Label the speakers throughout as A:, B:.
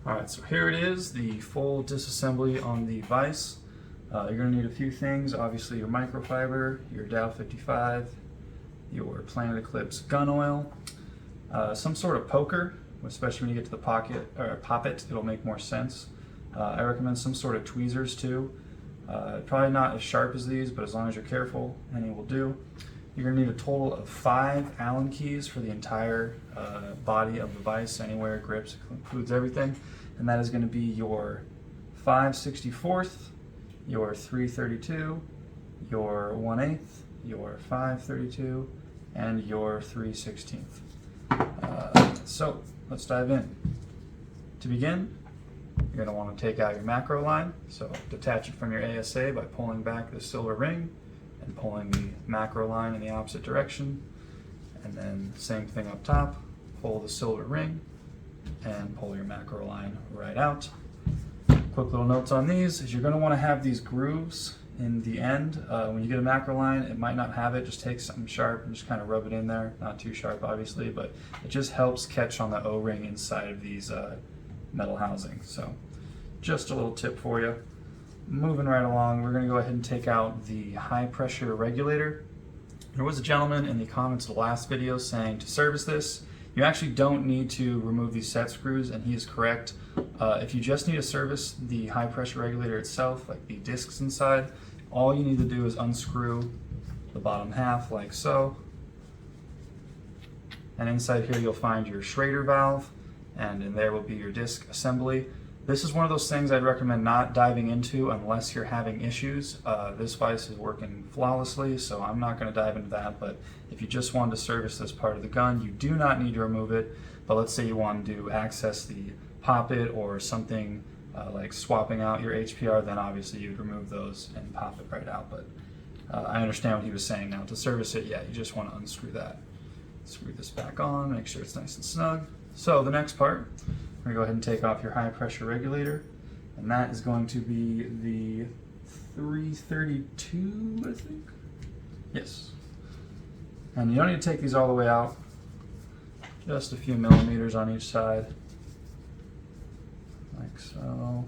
A: Alright, so here it is, the full disassembly on the vise. You're going to need a few things, obviously your microfiber, your Dow 55, your Planet Eclipse gun oil, some sort of poker, especially when you get to the pocket or poppet, it'll make more sense. I recommend some sort of tweezers too. Probably not as sharp as these, but as long as you're careful, any will do. You're going to need a total of 5 Allen keys for the entire body of the vise, anywhere, grips, includes everything. And that is going to be your 5/64, your 3/32, your 1/8, your 5/32, and your 3/16. So let's dive in. To begin, you're going to want to take out your macro line. So detach it from your ASA by pulling back the silver ring and pulling the macro line in the opposite direction. And then same thing up top, pull the silver ring and pull your macro line right out. Quick little notes on these is you're going to want to have these grooves in the end. When you get a macro line, it might not have it. Just take something sharp and just kind of rub it in there. Not too sharp, obviously, but it just helps catch on the O-ring inside of these metal housings. So just a little tip for you. Moving right along, we're going to go ahead and take out the high pressure regulator. There was a gentleman in the comments of the last video saying to service this, you actually don't need to remove these set screws, and he is correct. If you just need to service the high pressure regulator itself, like the discs inside, all you need to do is unscrew the bottom half like so. And inside here you'll find your Schrader valve, and in there will be your disc assembly. This is one of those things I'd recommend not diving into unless you're having issues. This vise is working flawlessly, so I'm not going to dive into that, but if you just wanted to service this part of the gun, you do not need to remove it. But let's say you wanted to access the poppet or something like swapping out your HPR, then obviously you'd remove those and pop it right out. But I understand what he was saying now. To service it, yeah, you just want to unscrew that. Screw this back on, make sure it's nice and snug. So the next part, we're going to go ahead and take off your high pressure regulator, and that is going to be the 332, I think? Yes. And you don't need to take these all the way out, just a few millimeters on each side, like so.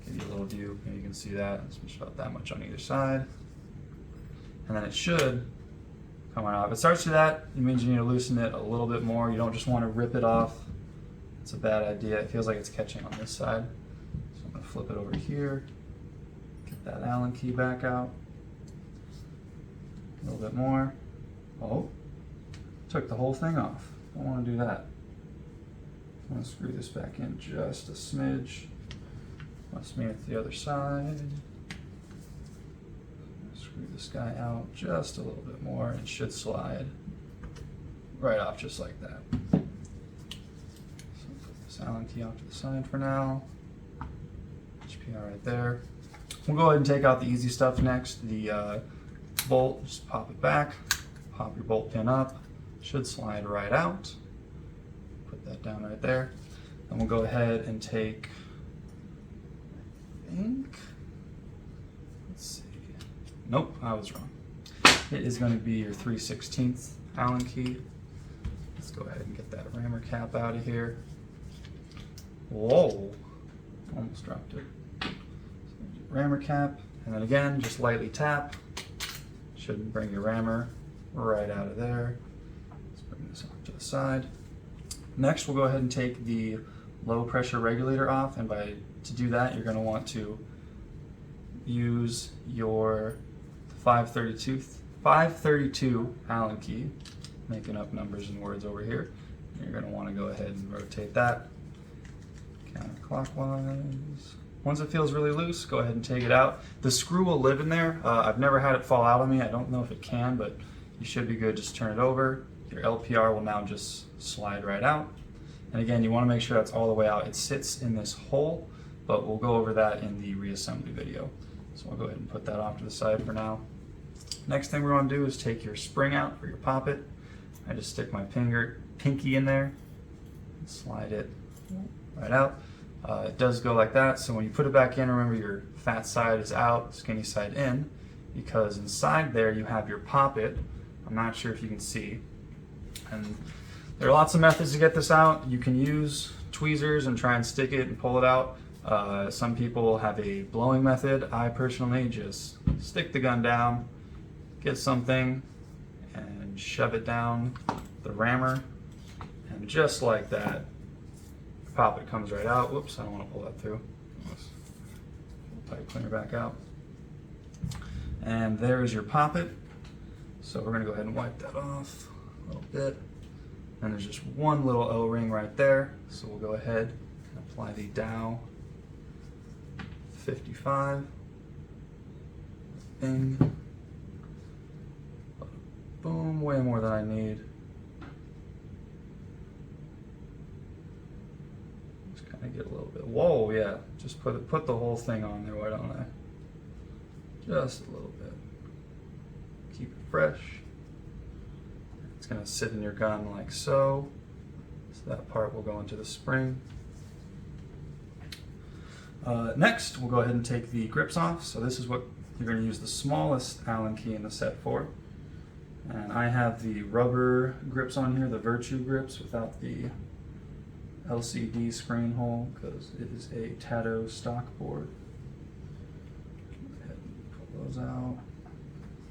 A: Give you a little view, and you can see that, it's just about that much on either side. And then it should come on off. If it starts to that, it means you need to loosen it a little bit more. You don't just want to rip it off. It's a bad idea. It feels like it's catching on this side. So I'm going to flip it over here, get that Allen key back out. A little bit more. Oh, took the whole thing off. Don't want to do that. I'm going to screw this back in just a smidge. Must mean it's the other side. Screw this guy out just a little bit more, and it should slide right off just like that. So put this Allen key off to the side for now. HPR right there. We'll go ahead and take out the easy stuff next. The bolt, just pop it back, pop your bolt pin up, should slide right out. Put that down right there. Then we'll go ahead and take, I think, let's see. Nope, I was wrong. It is going to be your 3/16 Allen key. Let's go ahead and get that rammer cap out of here. Whoa, almost dropped it. So rammer cap, and then again, just lightly tap. Should bring your rammer right out of there. Let's bring this off to the side. Next, we'll go ahead and take the low pressure regulator off, and to do that, you're going to want to use your 532 Allen key, making up numbers and words over here. You're going to want to go ahead and rotate that counterclockwise. Once it feels really loose, go ahead and take it out. The screw will live in there. I've never had it fall out on me. I don't know if it can, but you should be good. Just turn it over. Your LPR will now just slide right out. And again, you want to make sure that's all the way out. It sits in this hole, but we'll go over that in the reassembly video. So I'll go ahead and put that off to the side for now. Next thing we want to do is take your spring out for your poppet. I just stick my pinky in there and slide it right out. It does go like that, so when you put it back in, remember your fat side is out, skinny side in, because inside there you have your poppet. I'm not sure if you can see. And there are lots of methods to get this out. You can use tweezers and try and stick it and pull it out. Some people have a blowing method. I personally just stick the gun down, get something, and shove it down the rammer, and just like that, pop, it comes right out. Whoops, I don't want to pull that through. Let's pipe cleaner back out. And there's your poppet. So we're going to go ahead and wipe that off a little bit. And there's just one little O-ring right there. So we'll go ahead and apply the Dow 55. Bing. Boom, way more than I need. Just kind of get a little bit. Whoa, yeah. Just put the whole thing on there, why don't I? Just a little bit. Keep it fresh. It's going to sit in your gun like so. So that part will go into the spring. Next, we'll go ahead and take the grips off. So this is what you're going to use the smallest Allen key in the set for. And I have the rubber grips on here, the Virtue grips without the LCD screen hole because it is a Tato stock board. Go ahead and pull those out.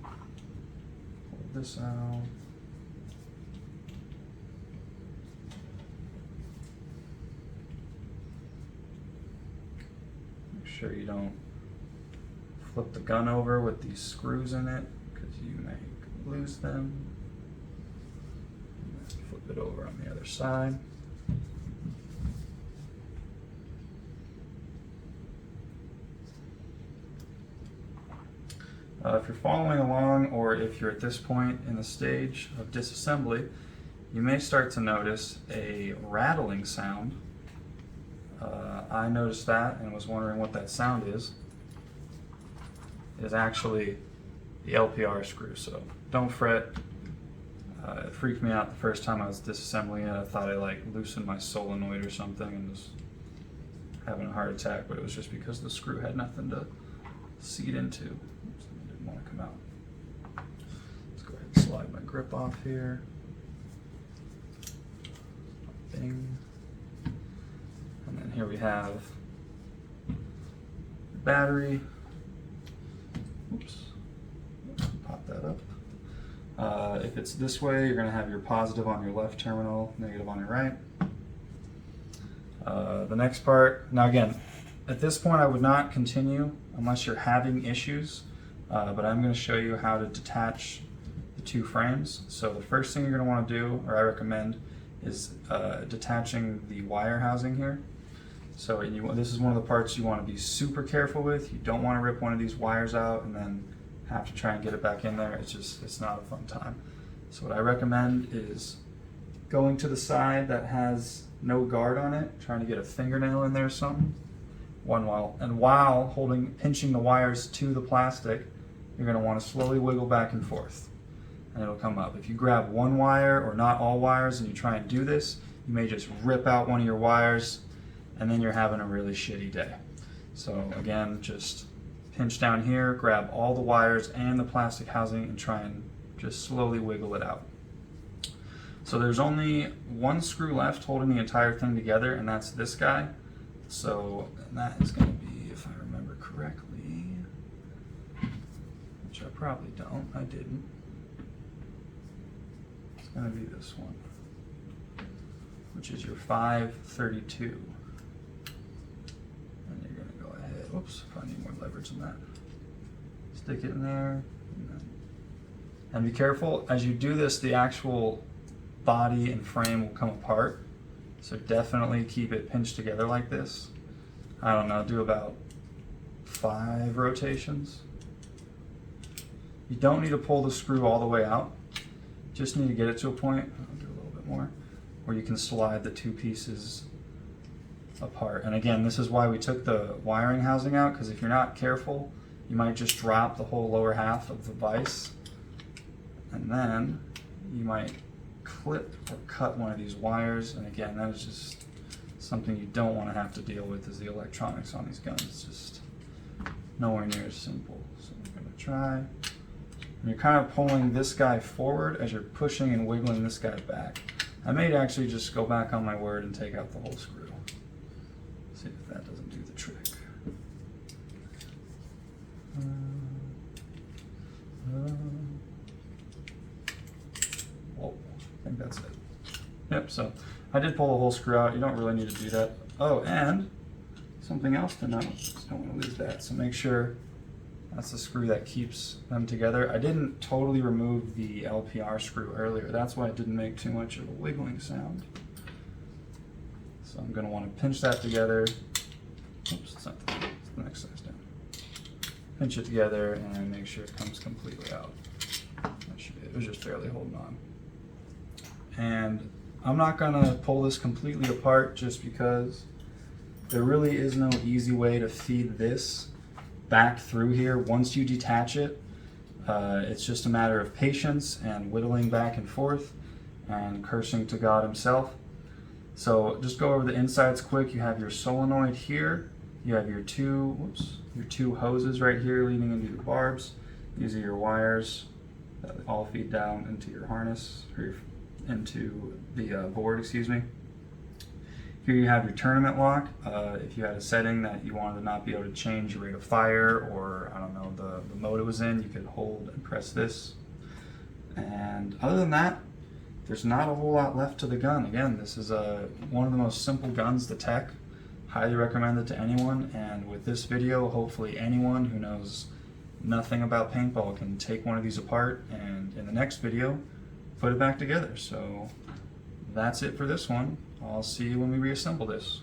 A: Pull this out. Make sure you don't flip the gun over with these screws in it because you may lose them. Flip it over on the other side. If you're following along, or if you're at this point in the stage of disassembly, you may start to notice a rattling sound. I noticed that and was wondering what that sound is. It is actually the LPR screw, so don't fret. It freaked me out the first time I was disassembling it. I thought I like loosened my solenoid or something and was having a heart attack, but it was just because the screw had nothing to seat into. Oops, it didn't want to come out. Let's go ahead and slide my grip off here. Bing. And then here we have the battery. Oops. Pop that up. If it's this way, you're going to have your positive on your left terminal, negative on your right. The next part, now again, at this point I would not continue unless you're having issues, but I'm going to show you how to detach the two frames. So the first thing you're going to want to do, or I recommend, is detaching the wire housing here. So this is one of the parts you want to be super careful with. You don't want to rip one of these wires out and then have to try and get it back in there. It's not a fun time. So what I recommend is going to the side that has no guard on it, trying to get a fingernail in there or something. While pinching the wires to the plastic, you're going to want to slowly wiggle back and forth, and it'll come up. If you grab one wire or not all wires and you try and do this, you may just rip out one of your wires, and then you're having a really shitty day. So again, just pinch down here, grab all the wires and the plastic housing, and try and just slowly wiggle it out. So there's only one screw left holding the entire thing together, and that's this guy. So that is going to be, if I remember correctly, which I probably don't, I didn't. It's going to be this one, which is your 532. And you're going to go ahead, oops, if I need more leverage than that. Stick it in there. And be careful, as you do this, the actual body and frame will come apart. So definitely keep it pinched together like this. I don't know, do about 5 rotations. You don't need to pull the screw all the way out. Just need to get it to a point, I'll do a little bit more, where you can slide the two pieces apart. And again, this is why we took the wiring housing out, because if you're not careful, you might just drop the whole lower half of the vise, and then you might clip or cut one of these wires. And again, that is just something you don't want to have to deal with, is the electronics on these guns. It's just nowhere near as simple. So I'm going to try. And you're kind of pulling this guy forward as you're pushing and wiggling this guy back. I may actually just go back on my word and take out the whole screw. See if that doesn't do the trick. Whoa, I think that's it. Yep, so I did pull the whole screw out. You don't really need to do that. Oh, and something else to note. Just don't want to lose that. So make sure that's the screw that keeps them together. I didn't totally remove the LPR screw earlier. That's why it didn't make too much of a wiggling sound. So I'm going to want to pinch that together. Oops, it's not the next size down. Pinch it together and make sure it comes completely out. That should be it. It was just barely holding on. And I'm not going to pull this completely apart just because there really is no easy way to feed this back through here once you detach it. It's just a matter of patience and whittling back and forth and cursing to God himself. So just go over the insides quick. You have your solenoid here. You have your two hoses right here leading into your barbs. These are your wires that all feed down into your harness, or into the board, excuse me. Here you have your tournament lock. If you had a setting that you wanted to not be able to change your rate of fire, or I don't know, the mode it was in, you could hold and press this. And other than that, there's not a whole lot left to the gun. Again, this is one of the most simple guns to tech. Highly recommend it to anyone, and with this video, hopefully anyone who knows nothing about paintball can take one of these apart and in the next video put it back together. So that's it for this one. I'll see you when we reassemble this.